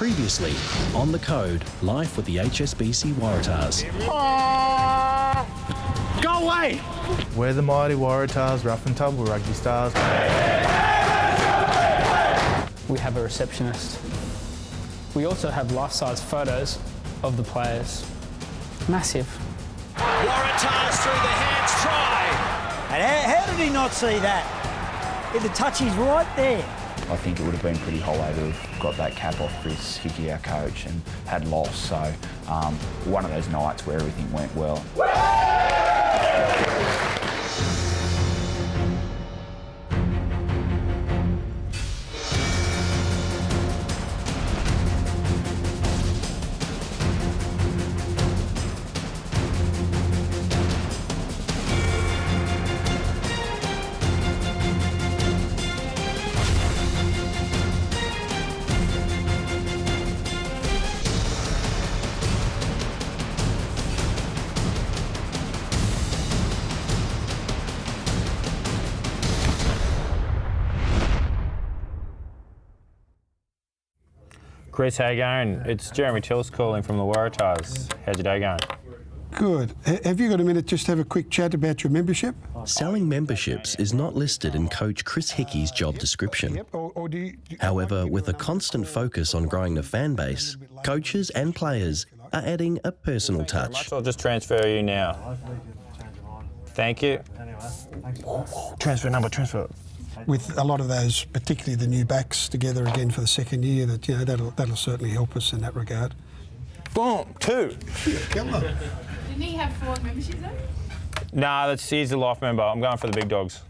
Previously, on The Code, live with the HSBC Waratahs. Go away! We're the mighty Waratahs, rough and tumble rugby stars. We have a receptionist. We also have life-size photos of the players. Massive. Waratahs through the hands, try! And how did he not see that? The touch is right there. I think it would have been pretty hollow to have got that cap off Chris Hickey, our coach, and had lost. So one of those nights where everything went well. Chris, how you going? It's Jeremy Tills calling from the Waratahs. How's your day going? Good. Have you got a minute just to have a quick chat about your membership? Selling memberships is not listed in Coach Chris Hickey's job description. However, with a constant focus on growing the fan base, coaches and players are adding a personal touch. I'll just transfer you now. Thank you. Transfer number, transfer. With a lot of those, particularly the new backs together again for the second year, that that'll certainly help us in that regard. Boom, 2. Come on. Didn't he have 4 memberships though? Nah, he's a life member. I'm going for the big dogs.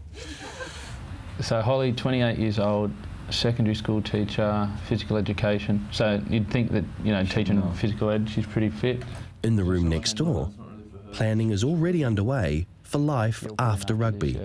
So Holly, 28 years old, secondary school teacher, physical education. So you'd think that, teaching physical ed, she's pretty fit. In the room next door, planning is already underway for life after rugby.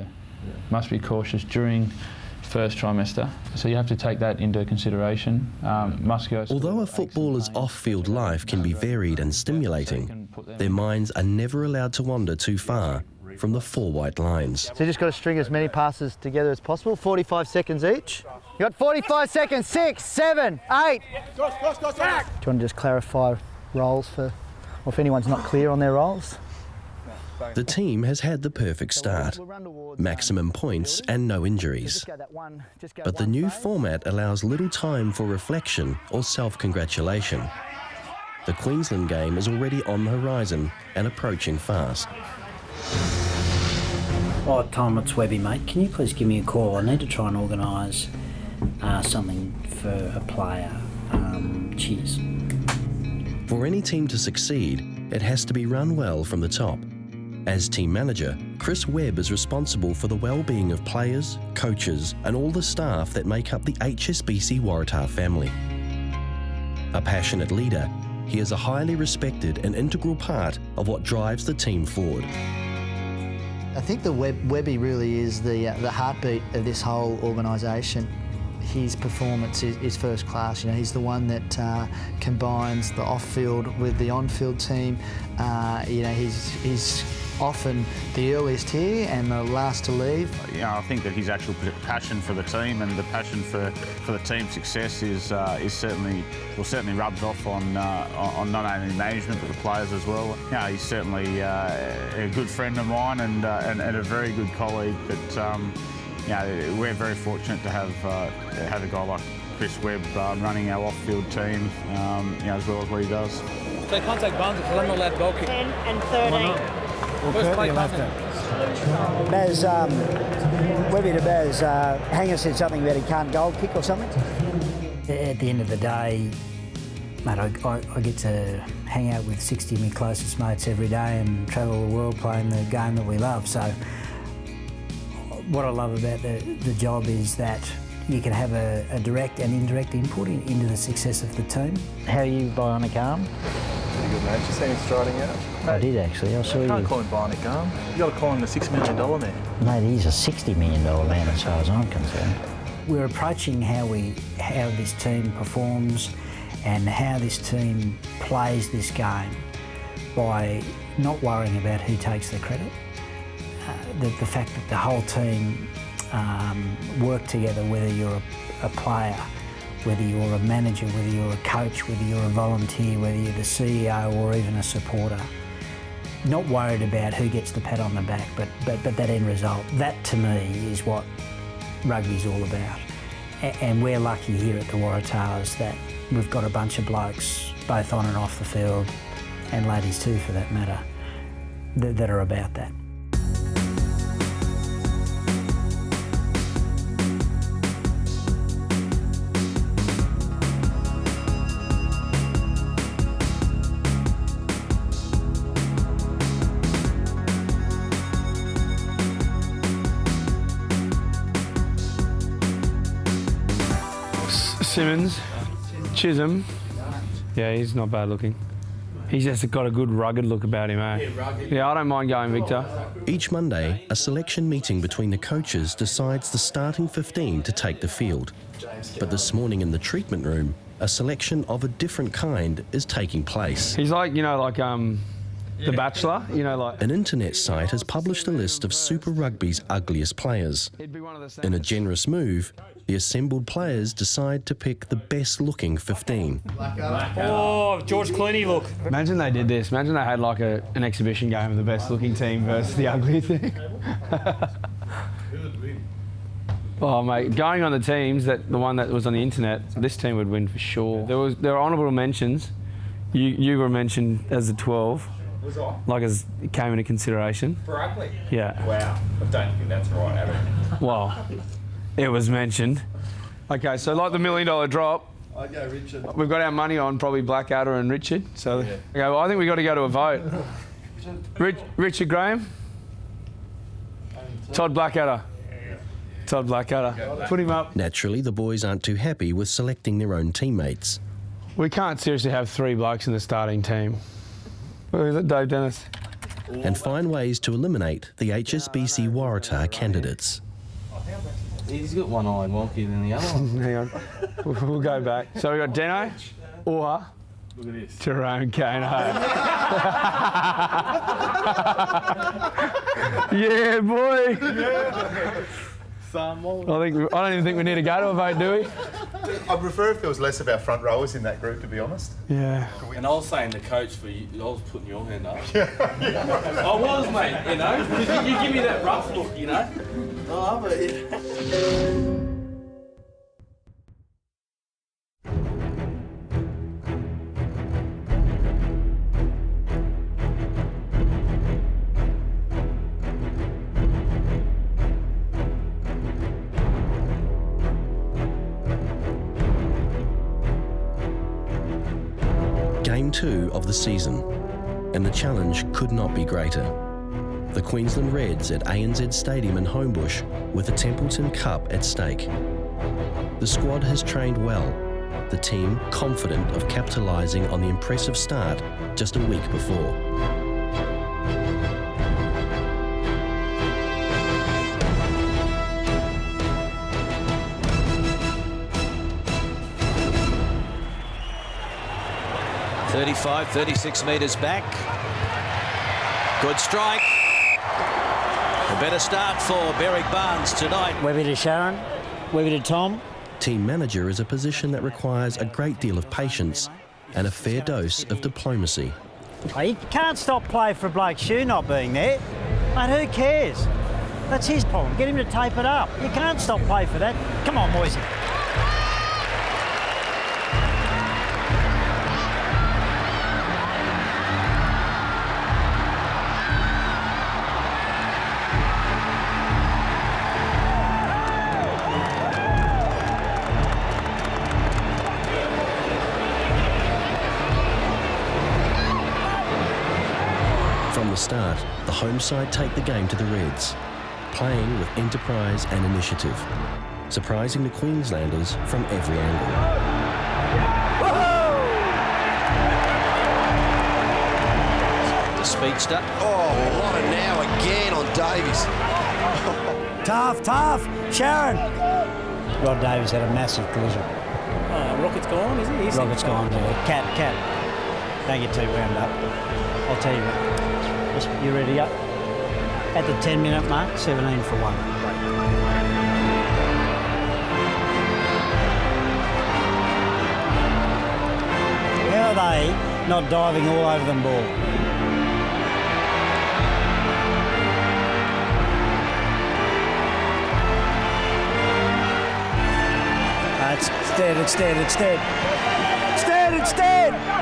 Must be cautious during first trimester, so you have to take that into consideration. Although a footballer's off-field life can be varied and stimulating, their minds are never allowed to wander too far from the 4 white lines. So you just got to string as many passes together as possible, 45 seconds each. You got 45 seconds, 6, 7, 8. Do you want to just clarify roles or if anyone's not clear on their roles? The team has had the perfect start, maximum points and no injuries. But the new format allows little time for reflection or self-congratulation. The Queensland game is already on the horizon and approaching fast. Oh, Tom, it's Webby, mate. Can you please give me a call? I need to try and organise something for a player. Cheers. For any team to succeed, it has to be run well from the top. As team manager, Chris Webb is responsible for the well-being of players, coaches, and all the staff that make up the HSBC Waratah family. A passionate leader, he is a highly respected and integral part of what drives the team forward. I think the Webby really is the heartbeat of this whole organisation. His performance is first class. He's the one that combines the off-field with the on-field team. He's often the earliest here and the last to leave. I think that his actual passion for the team and the passion for the team's success is certainly rubbed off on not only management but the players as well. He's certainly a good friend of mine and a very good colleague. But we're very fortunate to have a guy like Chris Webb running our off-field team as well as what he does. So contact Barnes because I'm not allowed goal kick. 10 and 13. First play Baz, Webby to Baz, Hanger said something about he can't goal kick or something? At the end of the day, mate, I get to hang out with 60 of my closest mates every day and travel the world playing the game that we love. So what I love about the job is that you can have a direct and indirect input into the success of the team. How are you, bionic arm? Pretty good, mate. You seen him striding out? I did actually. I saw you. Can't call him bionic arm. You got to call him the $6 million man. Mate, he's a $60 million man as far as I'm concerned. We're approaching how this team performs and how this team plays this game by not worrying about who takes the credit. The fact that the whole team work together, whether you're a player whether you're a manager, whether you're a coach, whether you're a volunteer, whether you're the CEO or even a supporter, not worried about who gets the pat on the back, but that end result. That to me is what rugby's all about. And we're lucky here at the Waratahs that we've got a bunch of blokes, both on and off the field, and ladies too for that matter, that are about that. Simmons, Chisholm, yeah, he's not bad looking. He's just got a good rugged look about him, eh? Yeah, I don't mind going Victor. Each Monday, a selection meeting between the coaches decides the starting 15 to take the field. But this morning in the treatment room, a selection of a different kind is taking place. He's like, you know, like The Bachelor, you know, like... An internet site has published a list of Super Rugby's ugliest players. In a generous move, the assembled players decide to pick the best-looking 15. Oh, George Clooney look. Imagine they did this. Imagine they had like an exhibition game of the best-looking team versus the ugly thing. Oh, mate, going on the teams, the one that was on the internet, this team would win for sure. There were honourable mentions. You were mentioned as a 12. Was I? Like as it came into consideration. For ugly? Yeah. Wow. I don't think that's right, Adam. Well, it was mentioned. Okay, so like the $1 million drop. I'd go Richard. We've got our money on probably Blackadder and Richard. So, yeah. Okay, well, I think we've got to go to a vote. Richard Graham? Todd Blackadder. Todd Blackadder. Put him up. Naturally, the boys aren't too happy with selecting their own teammates. We can't seriously have 3 blokes in the starting team. Where is it, Dave Dennis? And find ways to eliminate the HSBC Waratah candidates. He's got one eye wonky than the other one. Hang on. We'll go back. So we've got Deno or look at this. Jerome Kano. Yeah, boy. Yeah. I don't even think we need to go to a vote, do we? I'd prefer if there was less of our front rowers in that group, to be honest. Yeah. And I was saying the coach for you, I was putting your hand up. I was, mate, you know, because you give me that rough look, you know. I love it. Game 2 of the season, and the challenge could not be greater. The Queensland Reds at ANZ Stadium in Homebush with the Templeton Cup at stake. The squad has trained well, the team confident of capitalising on the impressive start just a week before. .35, 36 metres back. Good strike. A better start for Berwick Barnes tonight. Webby to Sharon, Webby to Tom. Team manager is a position that requires a great deal of patience and a fair dose of diplomacy. Oh, you can't stop play for a bloke's shoe not being there. Mate, who cares? That's his problem. Get him to tape it up. You can't stop play for that. Come on, Moisey. From the start, the home side take the game to the Reds, playing with enterprise and initiative, surprising the Queenslanders from every angle. The speedster. Oh, what a now again on Davies. Tough. Sharon. Rod Davies had a massive collision. Rocket's gone, is he? Rocket's gone, yeah. Cat. Don't get too wound up. I'll tell you what. You ready up? At the 10-minute mark, 17 for 1. they not diving all over them ball?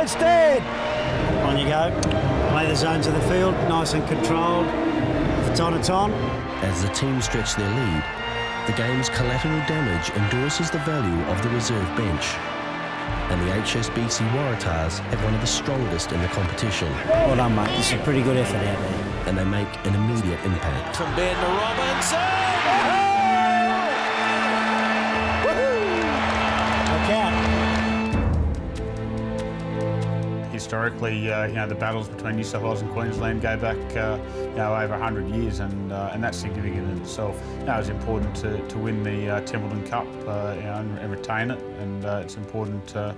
It's dead. On you go. Play the zones of the field, nice and controlled. If it's on, it's on. As the team stretch their lead, the game's collateral damage endorses the value of the reserve bench. And the HSBC Waratahs have one of the strongest in the competition. Well done, mate. It's a pretty good effort out there. And they make an immediate impact. From Ben to Robinson. Historically, the battles between New South Wales and Queensland go back, over 100 years, and that's significant in itself. It's important to win the Templeton Cup, and retain it, and it's important to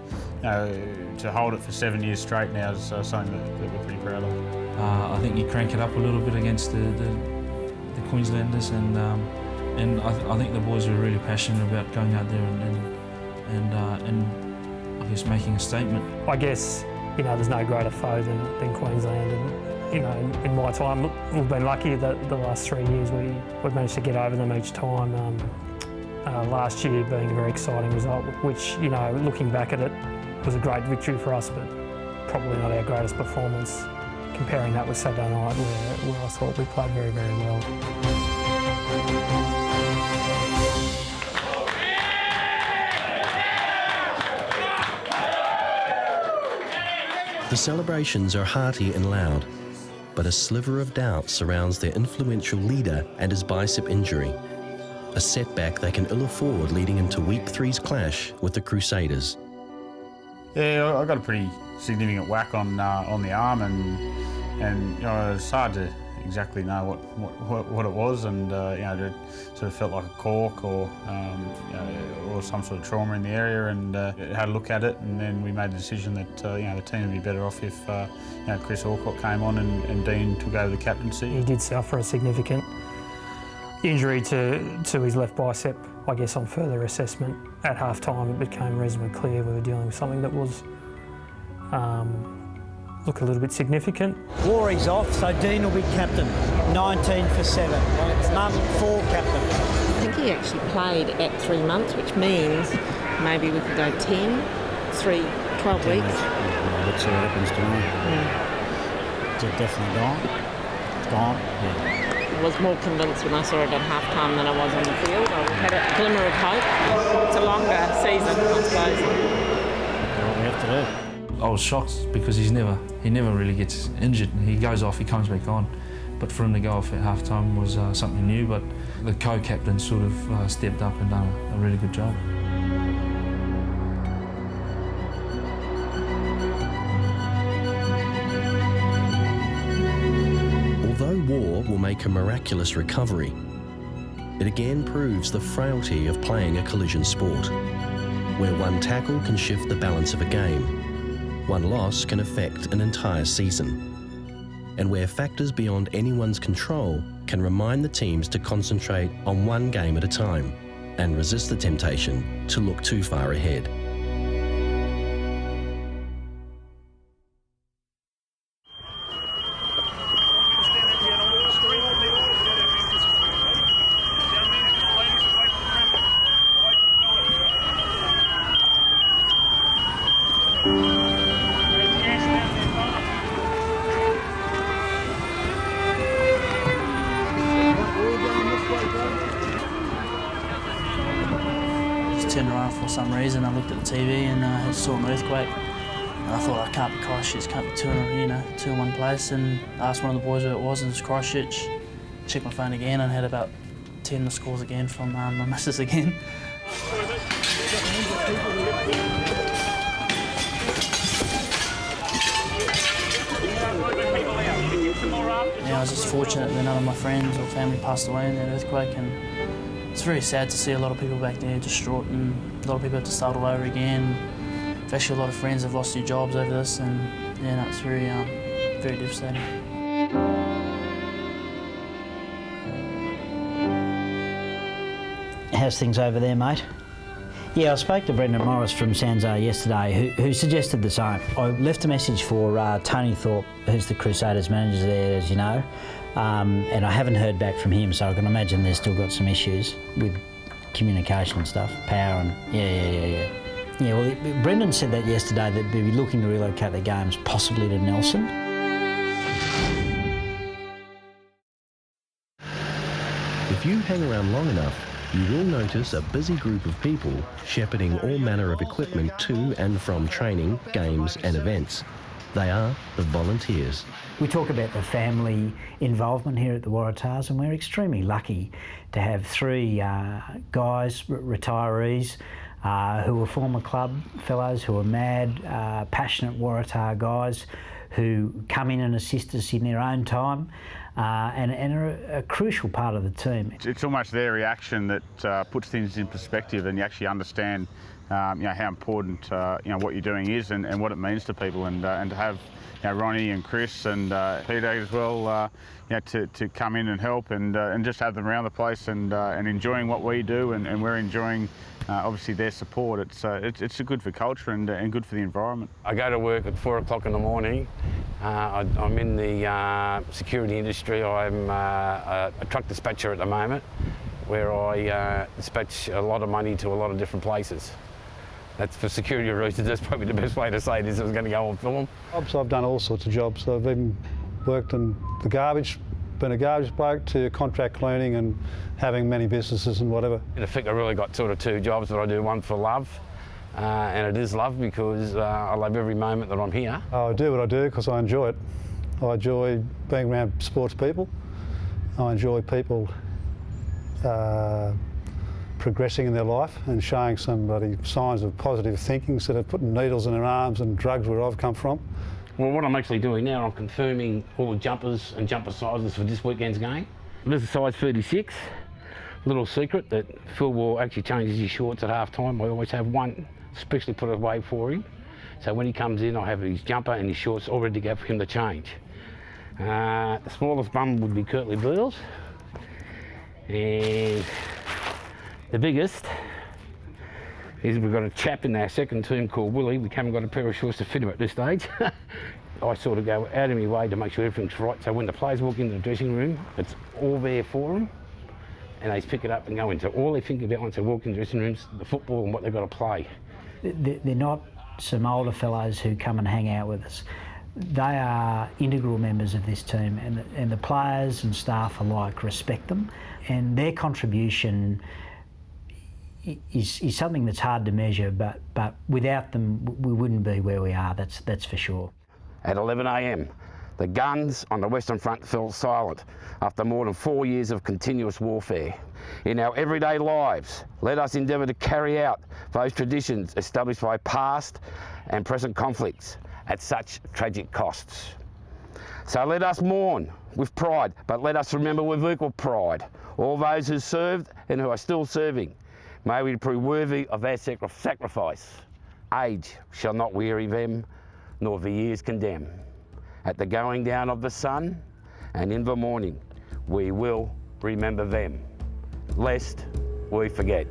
hold it for 7 years straight now is something that we're pretty proud of. I think you crank it up a little bit against the Queenslanders, and I think the boys are really passionate about going out there and I guess making a statement. I guess, there's no greater foe than Queensland, and in my time, we've been lucky that the last 3 years we've managed to get over them each time. Last year being a very exciting result, which, looking back at it, was a great victory for us, but probably not our greatest performance. Comparing that with Saturday night, where I thought we played very, very well. The celebrations are hearty and loud, but a sliver of doubt surrounds their influential leader and his bicep injury, a setback they can ill afford leading into Week 3's clash with the Crusaders. Yeah, I got a pretty significant whack on the arm, and it's hard to exactly know what it was, and it sort of felt like a cork or some sort of trauma in the area, and had a look at it, and then we made the decision that the team would be better off if Chris Alcott came on and Dean took over the captaincy. He did suffer a significant injury to his left bicep. I guess on further assessment at half-time it became reasonably clear we were dealing with something that was look a little bit significant. Warry's off, so Dean will be captain. 19 for 7. Mum, 4 captain. I think he actually played at 3 months, which means maybe we could go 10, 12 weeks. Let's see what happens tomorrow. Is it definitely gone? It's gone? Yeah. I was more convinced when I saw it at half-time than I was on the field. I had a glimmer of hope. It's a longer season, I suppose. That's what we have to do. I was shocked because he never really gets injured. He goes off, he comes back on. But for him to go off at half-time was something new, but the co-captain sort of stepped up and done a really good job. Although war will make a miraculous recovery, it again proves the frailty of playing a collision sport, where one tackle can shift the balance of a game. One loss can affect an entire season, and where factors beyond anyone's control can remind the teams to concentrate on one game at a time and resist the temptation to look too far ahead. Turned around for some reason. I looked at the TV and I saw an earthquake. And I thought, I can't be Christchurch, can't be two in one place. And I asked one of the boys who it was, and it was Christchurch. Checked my phone again and had about 10 missed calls again from my missus again. Yeah, I was just fortunate that none of my friends or family passed away in that earthquake, and it's very sad to see a lot of people back there distraught, and a lot of people have to start all over again. Actually, a lot of friends have lost their jobs over this, and yeah, no, it's very, very devastating. How's things over there, mate? Yeah, I spoke to Brendan Morris from Sanzar yesterday who suggested the same. I left a message for Tony Thorpe, who's the Crusaders manager there, as you know, and I haven't heard back from him, so I can imagine they've still got some issues with communication and stuff, power and yeah. Yeah, well, Brendan said that yesterday, that they'd be looking to relocate their games possibly to Nelson. If you hang around long enough, you will notice a busy group of people shepherding all manner of equipment to and from training, games and events. They are the volunteers. We talk about the family involvement here at the Waratahs, and we're extremely lucky to have three guys, retirees, who are former club fellows, who are mad, passionate Waratah guys who come in and assist us in their own time and are a crucial part of the team. It's almost their reaction that puts things in perspective, and you actually understand how important what you're doing is and what it means to people, and to have Ronnie and Chris and Peter as well to come in and help and just have them around the place and enjoying what we do, and we're enjoying obviously their support. It's good for culture and good for the environment. I go to work at 4 o'clock in the morning. I'm in the security industry. I'm a truck dispatcher at the moment, where I dispatch a lot of money to a lot of different places. That's for security reasons. That's probably the best way to say this. I was going to go on film. I've done all sorts of jobs. I've even worked in the garbage, been a garbage bloke, to contract cleaning and having many businesses and whatever. In effect, I really got sort of two jobs, but I do one for love, and it is love because I love every moment that I'm here. I do what I do because I enjoy it. I enjoy being around sports people. I enjoy people progressing in their life and showing somebody signs of positive thinking instead of putting needles in their arms and drugs where I've come from. Well, what I'm actually doing now, I'm confirming all the jumpers and jumper sizes for this weekend's game. This is size 36. Little secret that Phil will actually change his shorts at half time. I always have one specially put away for him. So when he comes in, I have his jumper and his shorts all ready to go for him to change. The smallest bum would be Curtly Beals. And the biggest is we've got a chap in our second team called Willie. We haven't got a pair of shorts to fit him at this stage. I sort of go out of my way to make sure everything's right. So when the players walk into the dressing room, it's all there for them. And they pick it up and go into all they think about once they walk in the dressing rooms, the football and what they've got to play. They're not some older fellows who come and hang out with us. They are integral members of this team, and the players and staff alike respect them, and their contribution is something that's hard to measure, but without them we wouldn't be where we are, that's for sure. At 11 a.m, the guns on the Western Front fell silent after more than 4 years of continuous warfare. In our everyday lives, let us endeavour to carry out those traditions established by past and present conflicts at such tragic costs. So let us mourn with pride, but let us remember with equal pride all those who served and who are still serving. May we prove worthy of their sacrifice. Age shall not weary them, nor the years condemn. At the going down of the sun and in the morning, we will remember them, lest we forget.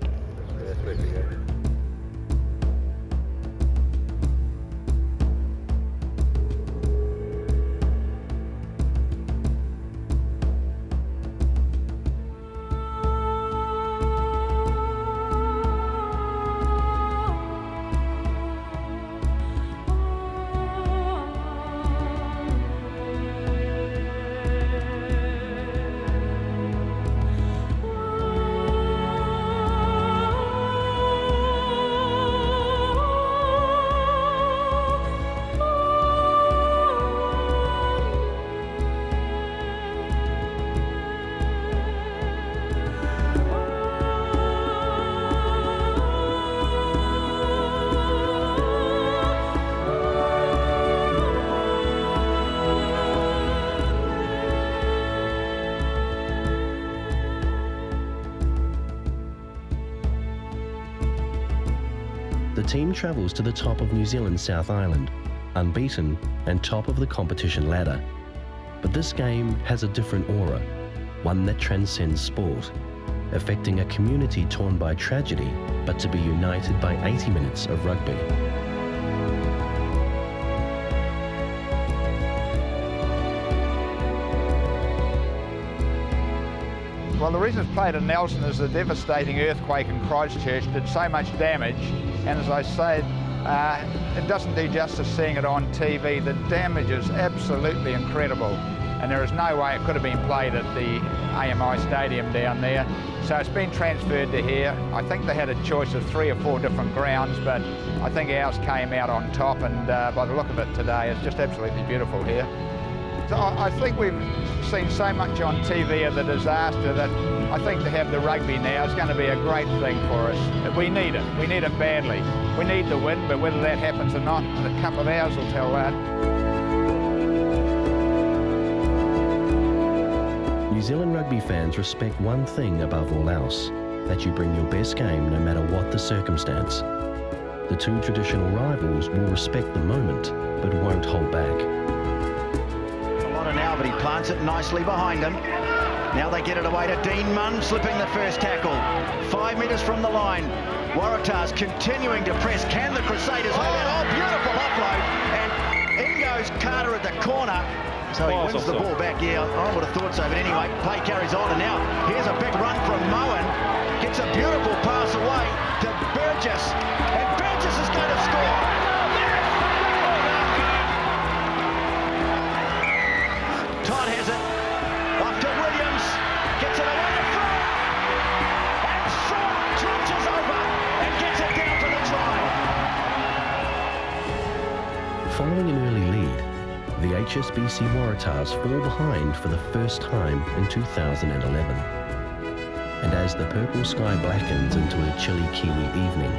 The team travels to the top of New Zealand's South Island, unbeaten and top of the competition ladder. But this game has a different aura, one that transcends sport. affecting a community torn by tragedy, but to be united by 80 minutes of rugby. Well, the reason it's played at Nelson is the devastating earthquake in Christchurch did so much damage, and as I said, it doesn't do justice seeing it on TV. The damage is absolutely incredible, and there is no way it could have been played at the AMI Stadium down there. So it's been transferred to here. I think they had a choice of 3 or 4 different grounds, but I think ours came out on top, and by the look of it today, it's just absolutely beautiful here. So I think we've seen so much on TV of the disaster that I think to have the rugby now is going to be a great thing for us. We need it. We need it badly. We need the win, but whether that happens or not, a couple of hours will tell that. New Zealand rugby fans respect one thing above all else, that you bring your best game no matter what the circumstance. The two traditional rivals will respect the moment, but won't hold back. Polota-Nau, but he plants it nicely behind him. Now they get it away to Dean Munn, slipping the first tackle. 5 metres from the line. Waratahs continuing to press. Can the Crusaders hold it? Oh, beautiful offload. And in goes Carter at the corner. So he wins the ball back. Yeah, I would have thought so. But anyway, play carries on. And now here's a big run from Moen. Gets a beautiful pass away to Burgess. And Burgess is going to score. Todd has it. Off to Williams. Gets it away to front. And Shaw trudges over and gets it down for the try. Following an early lead, the HSBC Waratahs fall behind for the first time in 2011. And as the purple sky blackens into a chilly Kiwi evening,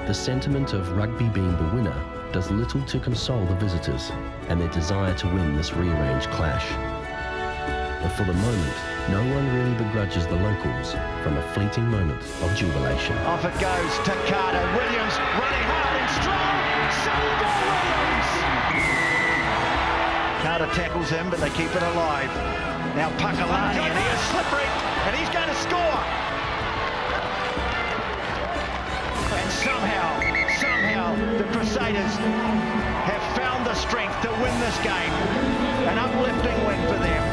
the sentiment of rugby being the winner does little to console the visitors and their desire to win this rearranged clash. But for the moment, no one really begrudges the locals from a fleeting moment of jubilation. Off it goes to Carter. Williams running hard and strong. Saved by Williams. Carter tackles him, but they keep it alive. Now Pakalani, and he is slippery, and he's going to score. And somehow, the Crusaders have found the strength to win this game. An uplifting win for them.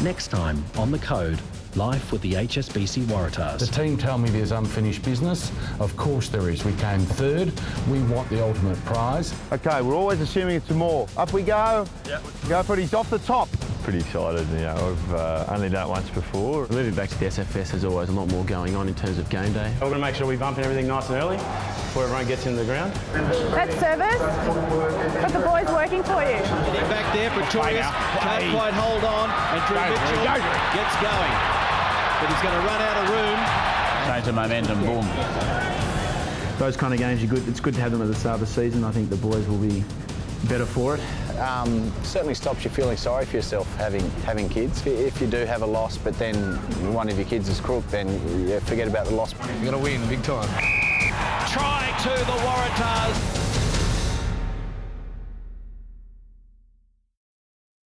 Next time on The Code, life with the HSBC Waratahs. The team tell me there's unfinished business. Of course there is. We came third. We want the ultimate prize. Okay, we're always assuming it's more. Up we go. Yep. Go for it. He's off the top. Pretty excited, you know. I've only done it once before. Moving back to the SFS, there's always a lot more going on in terms of game day. We're going to make sure we bump in everything nice and early before everyone gets into the ground. That's service, but the boy's working for you. Getting back there, Pretorius can't quite hold on, and Drew Mitchell gets going. But he's going to run out of room. Change the momentum, boom. Those kind of games are good. It's good to have them at the start of the season. I think the boys will be better for it. Certainly stops you feeling sorry for yourself having kids. If you do have a loss, but then one of your kids is crook, then you forget about the loss. You're going to win big time. Try to the Waratahs.